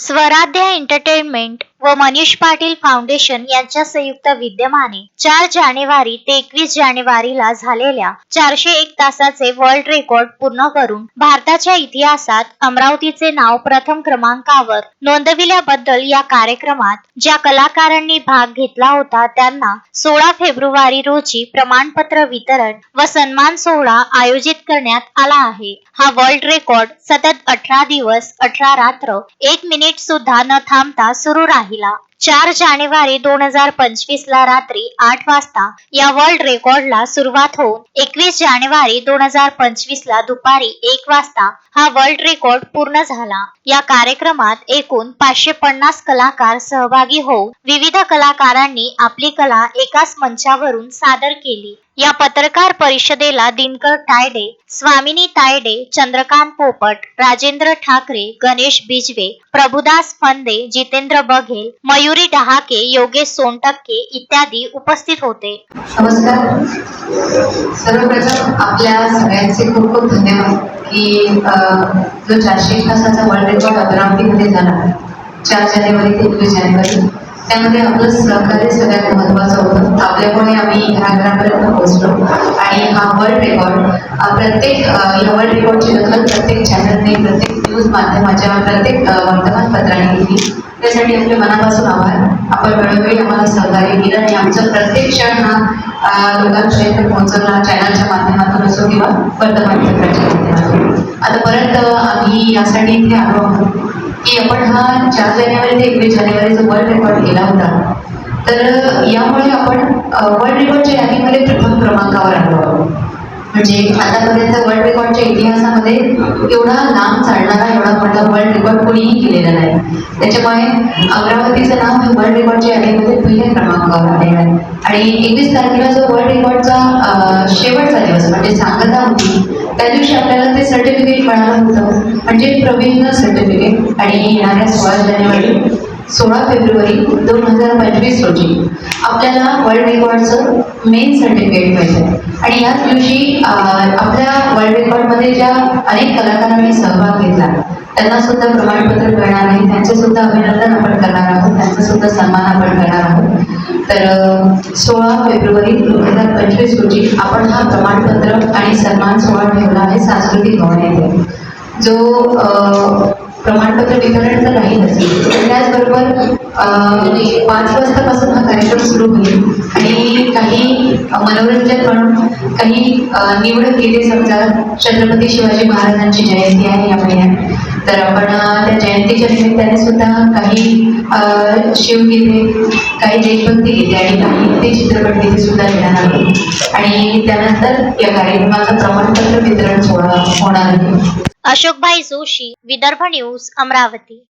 स्वराध्या entertainment व Manish Patil foundation यांच्या संयुक्त विद्यमाने 4 जानेवारी ते 21 जानेवारीला झालेल्या 401 तासाचे वर्ल्ड रेकॉर्ड पूर्ण करून भारताच्या इतिहासात अमरावतीचे नाव प्रथम क्रमांकावर नोंदविल्याबद्दल या कार्यक्रमात ज्या कलाकारांनी भाग घेतला होता त्यांना 16 फेब्रुवारी रोजी प्रमाणपत्र वितरण व सन्मान सोहळा आयोजित करण्यात आला आहे। हा वर्ल्ड रेकॉर्ड सतत 18 दिवस 18 रात्र 1 मिनिट सुद्धा न थांबता सुरू राहिला। 4 जानेवारी 2025 ला रात्री 8 वाजता या वर्ल्ड रेकॉर्डला सुरुवात होऊन 21 जानेवारी 2025 ला दुपारी 1 वाजता हा वर्ल्ड रेकॉर्ड पूर्ण झाला। या कार्यक्रमात एकूण 550 कलाकार सहभागी होऊन विविध कलाकारांनी आपली कला एकाच मंचावरून सादर केली। या पत्रकार परिषदेला दिनकर तायडे, स्वामिनी तायडे, चंद्रकांत पोपट, राजेंद्र ठाकरे, गणेश बिजवे, प्रभुदास फंदे, जितेंद्र बघेल, मयुरी डहाके, योगेश सोनटक्के इत्यादी उपस्थित होते। नमस्कार। सर्वप्रथम आपल्या सगळ्यांचे खूप खूप धन्यवाद की जो 401 तासाचा वर्ल्ड रेकॉर्ड अमरावतीमध्ये झाला 4 जानेवारी ते 21 जानेवारी, त्यामध्ये आपलं सहकार्य सगळ्यात महत्त्वाचं होतं। आपल्यामुळे आम्ही घराघरापर्यंत पोहोचलो आणि हा वर्ल्ड रेकॉर्ड प्रत्येक या वर्ल्ड रेकॉर्डची दखल प्रत्येक चॅनलने, प्रत्येक न्यूज माध्यमाच्या, प्रत्येक वर्तमानपत्राने घेतली। त्यासाठी आपले मनापासून आभार। आपण वेळोवेळी आम्हाला सहकार्य केलं आणि आमचा प्रत्येक क्षण हा लोकांपर्यंत पोहोचवला, चॅनलच्या माध्यमातून असो किंवा वर्तमानपत्राच्या माध्यमातून। आता परत आम्ही यासाठी इथे आलो आहोत की आपण हा 4 जानेवारी ते 21 जानेवारी जो वर्ल्ड रेकॉर्ड केला होता, तर यामुळे आपण वर्ल्ड रेकॉर्डच्या यादीमध्ये प्रथम क्रमांकावर आलो आहोत। म्हणजे आतापर्यंत वर्ल्ड रेकॉर्डच्या इतिहासामध्ये एवढा लांब चालणारा एवढा मोठा वर्ल्ड रेकॉर्ड कोणीही केलेला नाही। त्याच्यामुळे अमरावतीचं नाव हे वर्ल्ड रेकॉर्डच्या यादीमध्ये पहिल्या क्रमांकावर आलेलं आहे। आणि 21 तारखेला जो वर्ल्ड रेकॉर्डचा शेवटचा दिवस म्हणजे सांगता होती, त्या दिवशी आपल्याला ते सर्टिफिकेट मिळालं होतं, म्हणजे प्रवीण सर्टिफिकेट। आणि येणाऱ्या 16 फेब्रुवारी 2025 रोजी आपल्याला वर्ल्ड रेकॉर्डचं मेन सर्टिफिकेट मिळतं। आणि याच दिवशी आपल्या वर्ल्ड रेकॉर्डमध्ये ज्या अनेक कलाकारांनी सहभाग घेतला त्यांना सुद्धा प्रमाणपत्र मिळणार आहे, त्यांचे सुद्धा अभिनंदन आपण करणार आहोत, त्यांचा सुद्धा सन्मान आपण करणार आहोत। तर 16 फेब्रुवारी 2025 रोजी आपण हा प्रमाणपत्र आणि सन्मान सोहळा ठेवला आहे सांस्कृतिक भवन येथे। जो प्रमाणपत्र वितरण तर राहीलच, त्याचबरोबर 5 वाजतापासून हा कार्यक्रम सुरू होईल आणि काही मनोरंजन म्हणून काही निवडक गीते, समजा छत्रपती शिवाजी महाराजांची जयंती आहे या महिन्यात, तर आपण त्या जयंतीच्या निमित्ताने सुद्धा काही शिवगीते, काही देशभक्ती गीते आणि काही ते चित्रपट गीते सुद्धा घेणार आहोत। आणि त्यानंतर या कार्यक्रमाचं प्रमाणपत्र वितरण सोहळा होणार आहे। अशोकभाई जोशी, विदर्भ न्यूज, अमरावती।